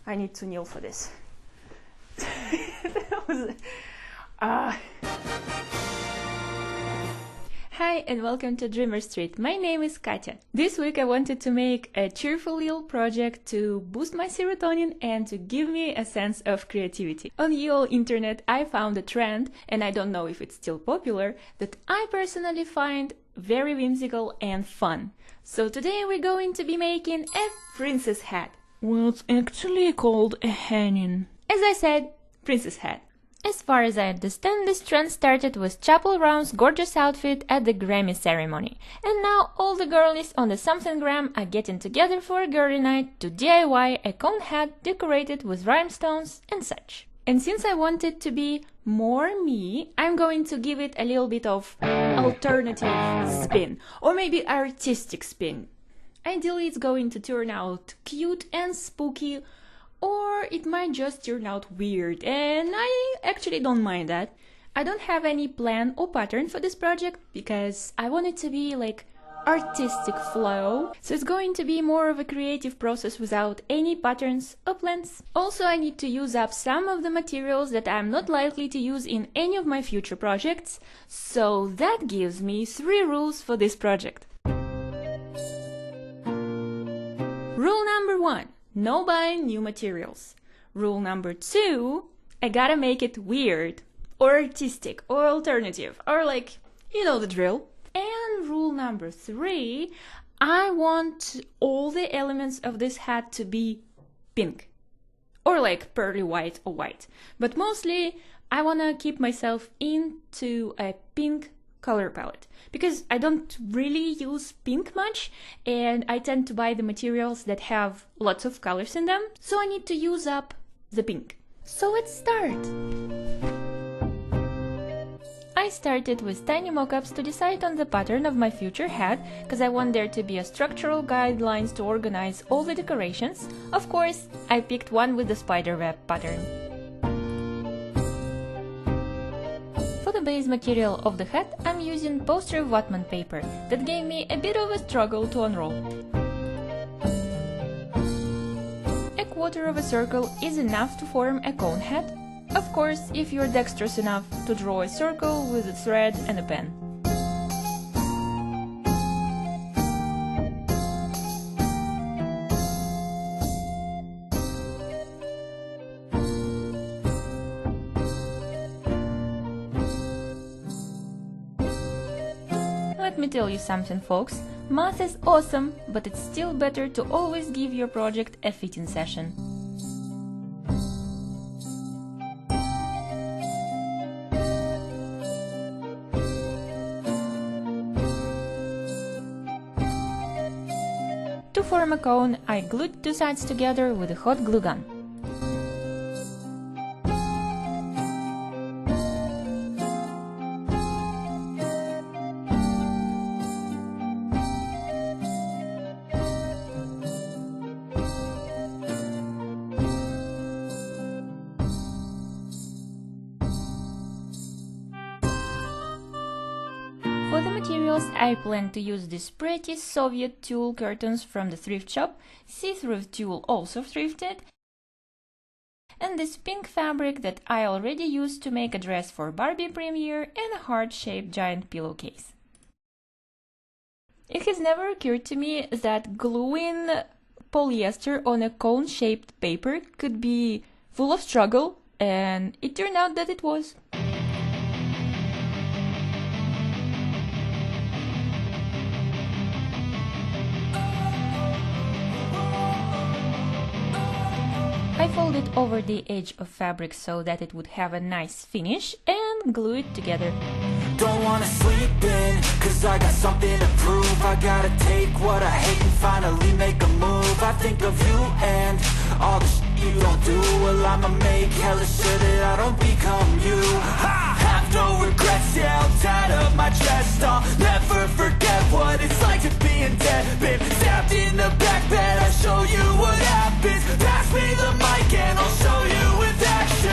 I need to kneel for this. That was, Hi and welcome to Dreamer Street. My name is Katya. This week I wanted to make a cheerful little project to boost my serotonin and to give me a sense of creativity. On the old internet I found a trend, and I don't know if it's still popular, that I personally find very whimsical and fun. So today we're going to be making a princess hat. Well, it's actually called a hennin. As I said, princess hat. As far as I understand, this trend started with Chapel Round's gorgeous outfit at the Grammy ceremony. And now all the girlies on the Something Gram are getting together for a girly night to DIY a cone hat decorated with rhinestones and such. And since I wanted to be more me, I'm going to give it a little bit of alternative spin, or maybe artistic spin. Ideally it's going to turn out cute and spooky, or it might just turn out weird, and I actually don't mind that. I don't have any plan or pattern for this project because I want it to be like artistic flow, so it's going to be more of a creative process without any patterns or plans. Also, I need to use up some of the materials that I'm not likely to use in any of my future projects, so that gives me 3 rules for this project. Rule number 1. No buying new materials. Rule number 2, I gotta make it weird, or artistic, or alternative, or like, you know the drill. And rule number 3, I want all the elements of this hat to be pink, or like pearly white or white. But mostly, I wanna keep myself into a pink color palette, because I don't really use pink much and I tend to buy the materials that have lots of colors in them, so I need to use up the pink. So let's start! I started with tiny mock-ups to decide on the pattern of my future hat, because I want there to be a structural guidelines to organize all the decorations. Of course, I picked one with the spiderweb pattern. For the base material of the hat, I'm using poster Whatman paper that gave me a bit of a struggle to unroll. A quarter of a circle is enough to form a cone hat, of course if you're dexterous enough to draw a circle with a thread and a pen. Let me tell you something, folks, math is awesome, but it's still better to always give your project a fitting session. To form a cone, I glued 2 sides together with a hot glue gun. For the materials, I plan to use these pretty Soviet tulle curtains from the thrift shop, see-through tulle also thrifted, and this pink fabric that I already used to make a dress for Barbie premiere and a heart-shaped giant pillowcase. It has never occurred to me that gluing polyester on a cone-shaped paper could be full of struggle, and it turned out that it was. I folded over the edge of fabric so that it would have a nice finish and glue it together. Don't wanna sleep in, cause I got something to prove. I gotta take what I hate and finally make a move. I think of you and all the shit you don't do. Well, I'ma make hella sure that I don't become you. I have no regrets, yeah, I'll tie up my chest. I'll never forget what it's like to be in debt. Been stabbed in the back bed, I'll show you what happens. Pass me the mic and I'll show you with action.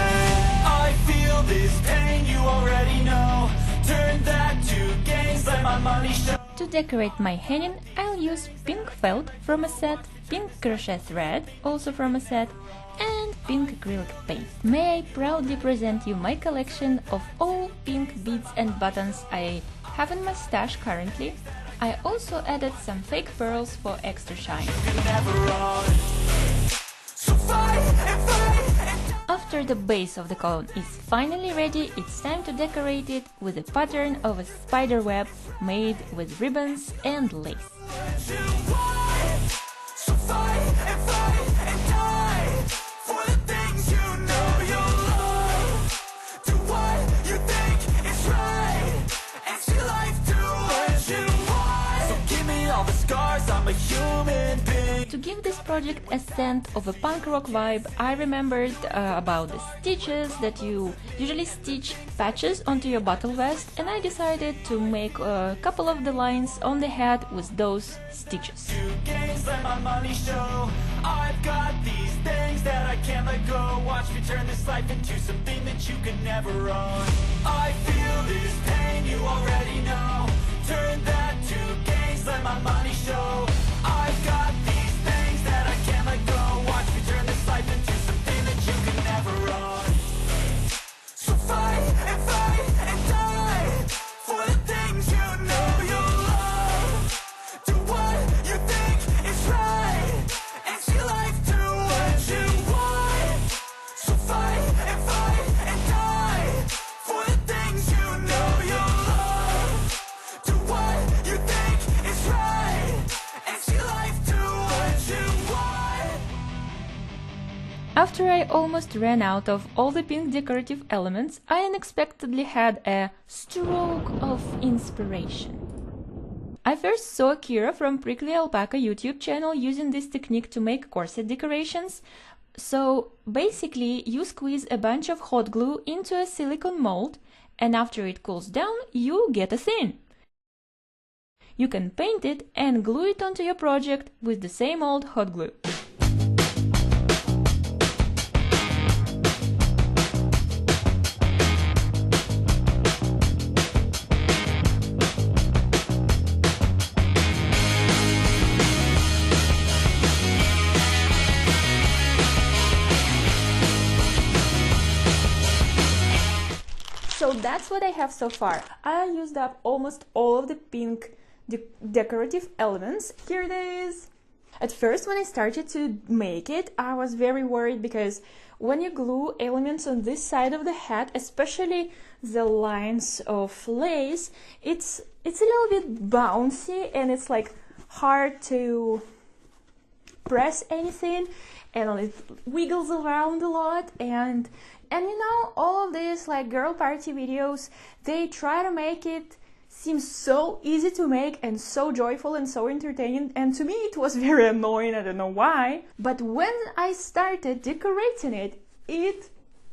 I feel this pain, you already know. Turn that to gains, let my money show. To decorate my hennin, I'll use pink felt from a set, pink crochet thread, also from a set, and pink acrylic paint. May I proudly present you my collection of all pink beads and buttons I have in my stash currently. I also added some fake pearls for extra shine. After the base of the cone is finally ready, it's time to decorate it with a pattern of a spider web made with ribbons and lace. To give this project a scent of a punk rock vibe, I remembered about the stitches that you usually stitch patches onto your bottle vest, and I decided to make a couple of the lines on the head with those stitches. I've got these things that I can't let go. Watch me turn this life into something that you can never own. I feel this pain, you already know. Turn that to gains, let my money show. I've got these things that I can't let go. Watch me turn this life into something that you can never own. So fight and die for the things you know you love. Do what you think is right and see life do what you want. So fight and die for the things you know you love. Do what you think is right and see life do what you want. After I almost ran out of all the pink decorative elements, I unexpectedly had a stroke of inspiration. I first saw Kira from Prickly Alpaca YouTube channel using this technique to make corset decorations. So basically you squeeze a bunch of hot glue into a silicone mold, and after it cools down you get a thin. You can paint it and glue it onto your project with the same old hot glue. So that's what I have so far. I used up almost all of the pink decorative elements. Here it is. At first, when I started to make it, I was very worried because when you glue elements on this side of the hat, especially the lines of lace, it's a little bit bouncy and it's like hard to press anything, and it wiggles around a lot. And you know, all of these like girl party videos, they try to make it seem so easy to make and so joyful and so entertaining, and to me it was very annoying. I don't know why, but when I started decorating it, it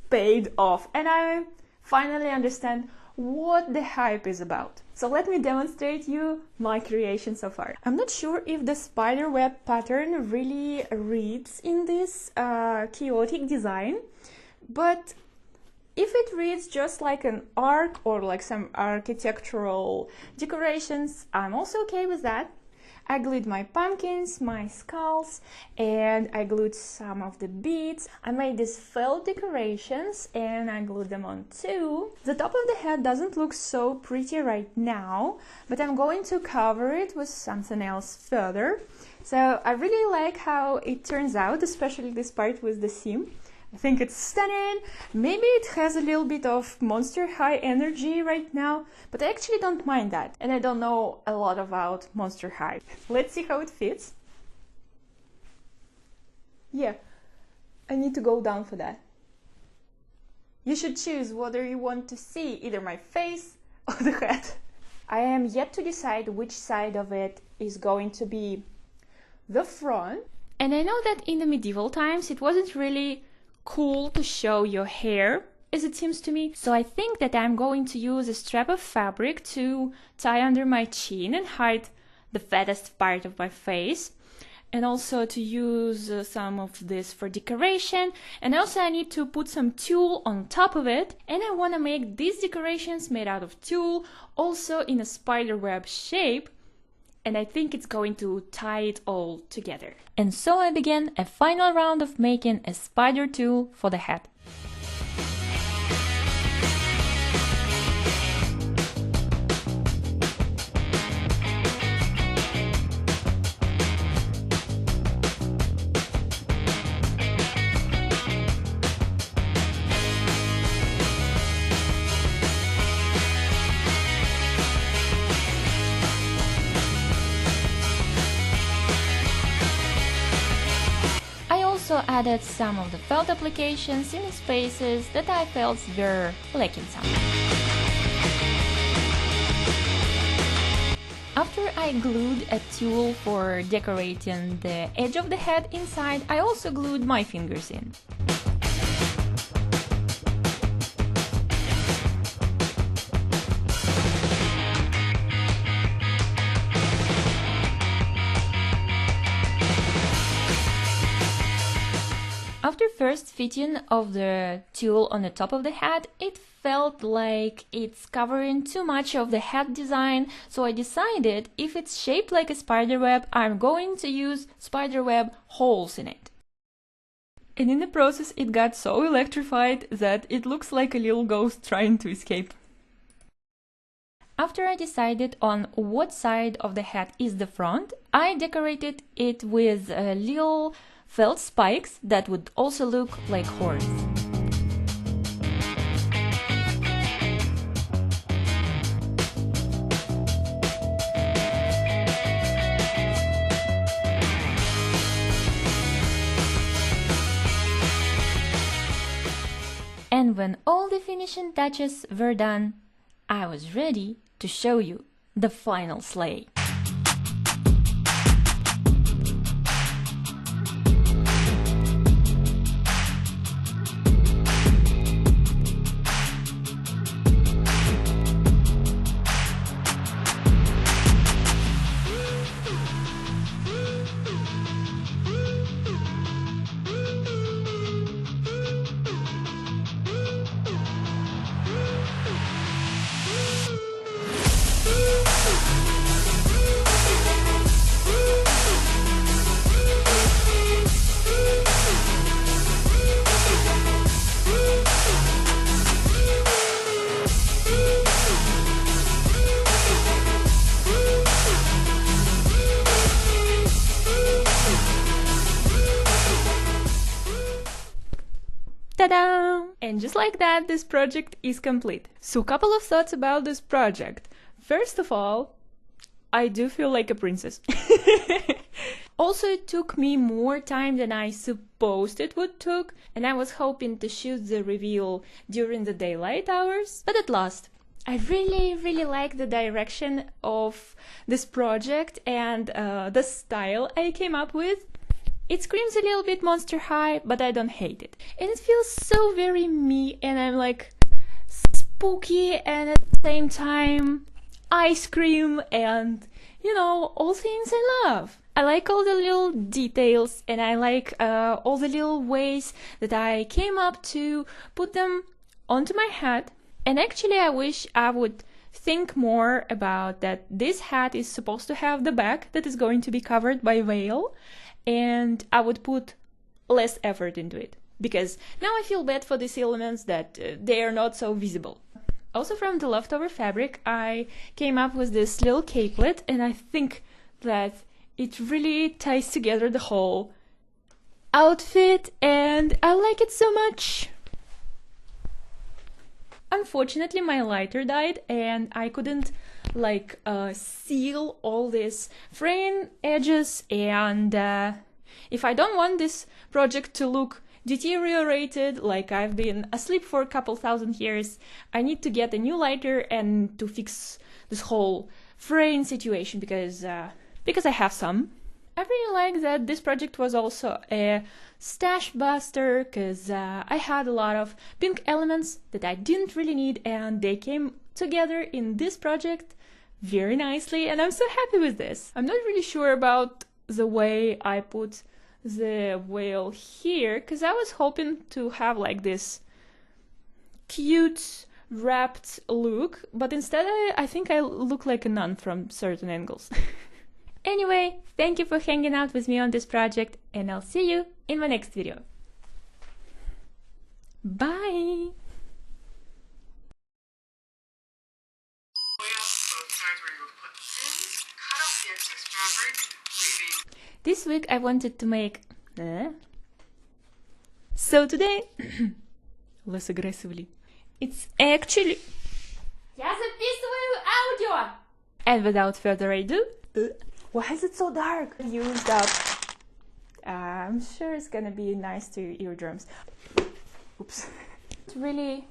paid off, and I finally understand what the hype is about. So let me demonstrate you my creation so far. I'm not sure if the spider web pattern really reads in this chaotic design, but if it reads just like an arc or like some architectural decorations, I'm also okay with that. I glued my pumpkins, my skulls, and I glued some of the beads. I made these felt decorations and I glued them on too. The top of the head doesn't look so pretty right now, but I'm going to cover it with something else further. So I really like how it turns out, especially this part with the seam. I think it's stunning. Maybe it has a little bit of Monster High energy right now, but I actually don't mind that. And I don't know a lot about Monster High. Let's see how it fits. Yeah, I need to go down for that. You should choose whether you want to see either my face or the head. I am yet to decide which side of it is going to be the front. And I know that in the medieval times it wasn't really cool to show your hair, as it seems to me. So I think that I'm going to use a strap of fabric to tie under my chin and hide the fattest part of my face, and also to use some of this for decoration. And also I need to put some tulle on top of it, and I want to make these decorations made out of tulle, also in a spider web shape, and I think it's going to tie it all together. And so I began a final round of making a spider tulle for the hat. Also added some of the felt applications in the spaces that I felt were lacking some. After I glued a tulle for decorating the edge of the head inside, I also glued my fingers in. After first fitting of the tulle on the top of the hat, it felt like it's covering too much of the hat design, so I decided if it's shaped like a spider web, I'm going to use spider web holes in it. And in the process it got so electrified that it looks like a little ghost trying to escape. After I decided on what side of the hat is the front, I decorated it with little felt spikes that would also look like horns. And when all the finishing touches were done, I was ready to show you the final sleigh. Ta-da! And just like that, this project is complete. So, couple of thoughts about this project. First of all, I do feel like a princess. Also, it took me more time than I supposed it would took, and I was hoping to shoot the reveal during the daylight hours. But at last, I really like the direction of this project and the style I came up with. It screams a little bit Monster High, but I don't hate it. And it feels so very me, and I'm like spooky and at the same time ice cream and, you know, all things I love. I like all the little details, and I like all the little ways that I came up to put them onto my hat. And actually I wish I would think more about that this hat is supposed to have the back that is going to be covered by veil, and I would put less effort into it, because now I feel bad for these elements that they are not so visible. Also, from the leftover fabric I came up with this little capelet, and I think that it really ties together the whole outfit and I like it so much. Unfortunately, my lighter died and I couldn't seal all these fraying edges, and if I don't want this project to look deteriorated, like I've been asleep for a couple thousand years, I need to get a new lighter and to fix this whole fraying situation, because I have some. I really like that this project was also a stash buster, because I had a lot of pink elements that I didn't really need, and they came together in this project very nicely, and I'm so happy with this. I'm not really sure about the way I put the veil here, because I was hoping to have like this cute wrapped look, but instead I think I look like a nun from certain angles. Anyway, thank you for hanging out with me on this project, and I'll see you in my next video. Bye! This week I wanted to make... So today... Less aggressively. It's actually... Я записываю аудио! And without further ado... Why is it so dark? Used up. I'm sure it's gonna be nice to your eardrums. Oops. It's really